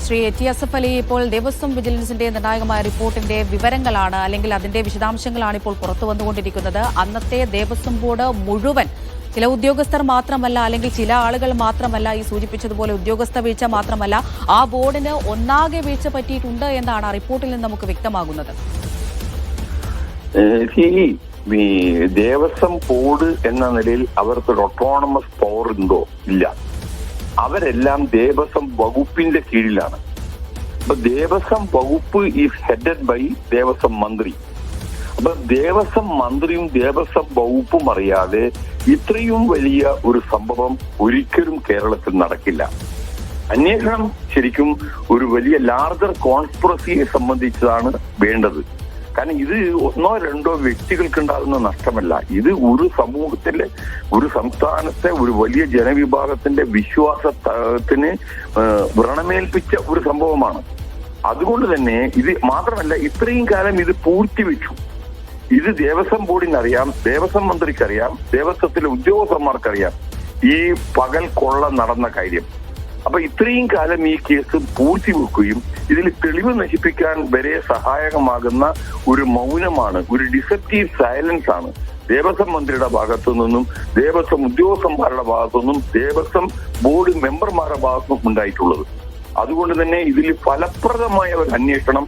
Shri T Asaf Ali, ഇപ്പോൾ ദേവസ്വം വിജിലൻസിന്റെ നിർണായകമായ റിപ്പോർട്ടിന്റെ വിവരങ്ങളാണ് അല്ലെങ്കിൽ അതിന്റെ വിശദാംശങ്ങളാണ് ഇപ്പോൾ പുറത്തു വന്നുകൊണ്ടിരിക്കുന്നത്. അന്നത്തെ ദേവസ്വം ബോർഡ് മുഴുവൻ, ചില ഉദ്യോഗസ്ഥർ മാത്രമല്ല അല്ലെങ്കിൽ ചില ആളുകൾ മാത്രമല്ല, ഈ സൂചിപ്പിച്ചതുപോലെ ഉദ്യോഗസ്ഥ വീഴ്ച മാത്രമല്ല, ആ ബോർഡിന് ഒന്നാകെ വീഴ്ച പറ്റിയിട്ടുണ്ട് എന്നാണ് ആ റിപ്പോർട്ടിൽ നിന്ന് നമുക്ക് വ്യക്തമാകുന്നത്. ഈ ദേവസ്വം ബോർഡ് എന്ന നിലയിൽ അവർക്കൊരു ഓട്ടോണമസ് പവർ ഉണ്ടോ? ഇല്ല. അവരെല്ലാം ദേവസ്വം വകുപ്പിന്റെ കീഴിലാണ്. അപ്പൊ ദേവസ്വം വകുപ്പ് ഈസ് ഹെഡഡ് ബൈ ദേവസ്വം മന്ത്രി. അപ്പൊ ദേവസ്വം മന്ത്രിയും ദേവസ്വം വകുപ്പും അറിയാതെ ഇത്രയും വലിയ ഒരു സംഭവം ഒരിക്കലും കേരളത്തിൽ നടക്കില്ല. അന്വേഷണം ശരിക്കും ഒരു വലിയ ലാർജർ കോൺസ്പിറസിയെ സംബന്ധിച്ചതാണ് വേണ്ടത്. കാരണം ഇത് ഒന്നോ രണ്ടോ വ്യക്തികൾക്കുണ്ടാകുന്ന നഷ്ടമല്ല. ഇത് ഒരു സമൂഹത്തിലെ, ഒരു സംസ്ഥാനത്തെ ഒരു വലിയ ജനവിഭാഗത്തിന്റെ വിശ്വാസത്തിന് വ്രണമേൽപ്പിച്ച ഒരു സംഭവമാണ്. അതുകൊണ്ട് തന്നെ ഇത് മാത്രമല്ല, ഇത്രയും കാലം ഇത് പൂഴ്ത്തിവെച്ചു. ഇത് ദേവസ്വം ബോർഡിനറിയാം, ദേവസ്വം മന്ത്രിക്കറിയാം, ദേവസ്വത്തിലെ ഉദ്യോഗസ്ഥന്മാർക്കറിയാം ഈ പകൽ കൊള്ള നടന്ന കാര്യം. അപ്പൊ ഇത്രയും കാലം ഈ കേസ് പൂഴ്ത്തിവെക്കുകയും ഇതിൽ തെളിവ് നശിപ്പിക്കാൻ വരെ സഹായകമാകുന്ന ഒരു മൗനമാണ്, ഒരു ഡിസെപ്റ്റീവ് സൈലൻസ് ആണ് ദേവസ്വം മന്ത്രിയുടെ ഭാഗത്തു നിന്നും, ദേവസ്വം ഉദ്യോഗസ്ഥന്മാരുടെ ഭാഗത്തു നിന്നും, ദേവസ്വം ബോർഡ് മെമ്പർമാരുടെ ഭാഗത്തു നിന്നും ഉണ്ടായിട്ടുള്ളത്. അതുകൊണ്ട് തന്നെ ഇതിൽ ഫലപ്രദമായ ഒരു അന്വേഷണം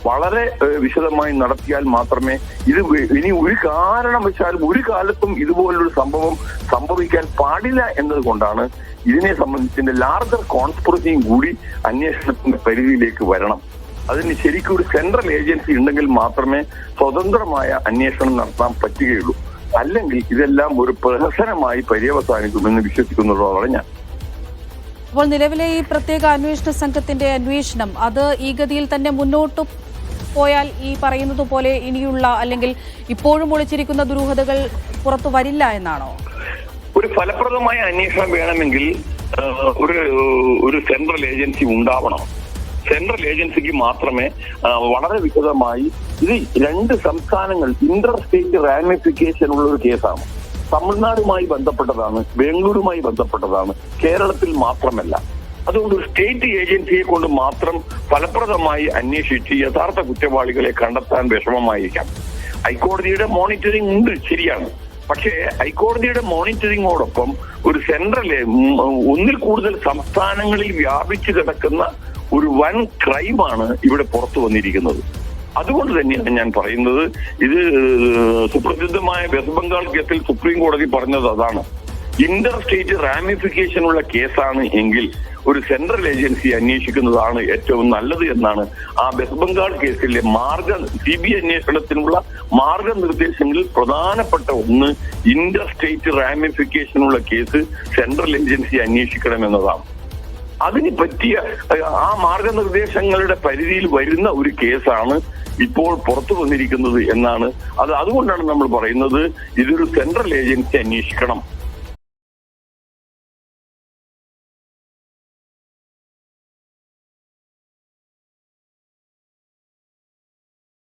വളരെ വിശദമായി നടത്തിയാൽ മാത്രമേ ഇത് ഇനി ഒരു കാരണവശാലും ഒരു കാലത്തും ഇതുപോലൊരു സംഭവം സംഭവിക്കാൻ പാടില്ല എന്നതുകൊണ്ടാണ് ഇതിനെ സംബന്ധിച്ചിന്റെ ലാർജർ കോൺസ്പിറസിയും കൂടി അന്വേഷണത്തിന്റെ പരിധിയിലേക്ക് വരണം. അതിന് ശരിക്കും ഒരു സെൻട്രൽ ഏജൻസി ഉണ്ടെങ്കിൽ മാത്രമേ സ്വതന്ത്രമായ അന്വേഷണം നടത്താൻ പറ്റുകയുള്ളൂ. അല്ലെങ്കിൽ ഇതെല്ലാം ഒരു പ്രഹസനമായി പര്യവസാനിക്കുമെന്ന് വിശ്വസിക്കുന്നതോടെ ഞാൻ. അപ്പോൾ നിലവിലെ ഈ പ്രത്യേക അന്വേഷണ സംഘത്തിന്റെ അന്വേഷണം അത് ഈ ഗതിയിൽ തന്നെ മുന്നോട്ട് പോയാൽ ഈ പറയുന്നത് പോലെ ഇനിയുള്ള അല്ലെങ്കിൽ ഇപ്പോഴും ഒളിച്ചിരിക്കുന്ന ദുരൂഹതകൾ പുറത്തു വരില്ല എന്നാണോ? ഒരു ഫലപ്രദമായ അന്വേഷണം വേണമെങ്കിൽ ഒരു സെൻട്രൽ ഏജൻസി ഉണ്ടാവണം. സെൻട്രൽ ഏജൻസിക്ക് മാത്രമേ വളരെ വിശദമായി, ഇത് രണ്ട് സംസ്ഥാനങ്ങൾ ഇന്റർ സ്റ്റേറ്റ് റാമിഫിക്കേഷൻ ഉള്ള ഒരു കേസാണ്. തമിഴ്നാടുമായി ബന്ധപ്പെട്ടതാണ്, ബാംഗ്ലൂരുമായി ബന്ധപ്പെട്ടതാണ്, കേരളത്തിൽ മാത്രമല്ല. അതുകൊണ്ട് ഒരു സ്റ്റേറ്റ് ഏജൻസിയെ കൊണ്ട് മാത്രം ഫലപ്രദമായി അന്വേഷിച്ച് യഥാർത്ഥ കുറ്റവാളികളെ കണ്ടെത്താൻ വിഷമമായിരിക്കാം. ഹൈക്കോടതിയുടെ മോണിറ്ററിംഗ് ഉണ്ട്, ശരിയാണ്. പക്ഷേ ഹൈക്കോടതിയുടെ മോണിറ്ററിംഗോടൊപ്പം ഒരു സെൻട്രൽ, ഒന്നിൽ കൂടുതൽ സംസ്ഥാനങ്ങളിൽ വ്യാപിച്ചു കിടക്കുന്ന ഒരു വൻ ക്രൈമാണ് ഇവിടെ പുറത്തു വന്നിരിക്കുന്നത്. അതുകൊണ്ട് തന്നെയാണ് ഞാൻ പറയുന്നത്, ഇത് സുപ്രസിദ്ധമായ വെസ്റ്റ് ബംഗാൾ കേസിൽ സുപ്രീം കോടതി പറഞ്ഞത് അതാണ്. ഇന്റർ സ്റ്റേറ്റ് റാമിഫിക്കേഷൻ ഉള്ള കേസാണ് എങ്കിൽ ഒരു സെൻട്രൽ ഏജൻസി അന്വേഷിക്കുന്നതാണ് ഏറ്റവും നല്ലത് എന്നാണ് ആ വെസ്റ്റ് ബംഗാൾ കേസിലെ CBI അന്വേഷണത്തിനുള്ള മാർഗനിർദ്ദേശങ്ങളിൽ പ്രധാനപ്പെട്ട ഒന്ന്. ഇന്റർ സ്റ്റേറ്റ് റാമിഫിക്കേഷനുള്ള കേസ് സെൻട്രൽ ഏജൻസി അന്വേഷിക്കണമെന്നതാണ്. അതിന് പറ്റിയ ആ മാർഗനിർദ്ദേശങ്ങളുടെ പരിധിയിൽ വരുന്ന ഒരു കേസാണ് ഇപ്പോൾ പുറത്തു വന്നിരിക്കുന്നത് എന്നാണ്. അതുകൊണ്ടാണ് നമ്മൾ പറയുന്നത് ഇതൊരു സെൻട്രൽ ഏജൻസി അന്വേഷിക്കണം.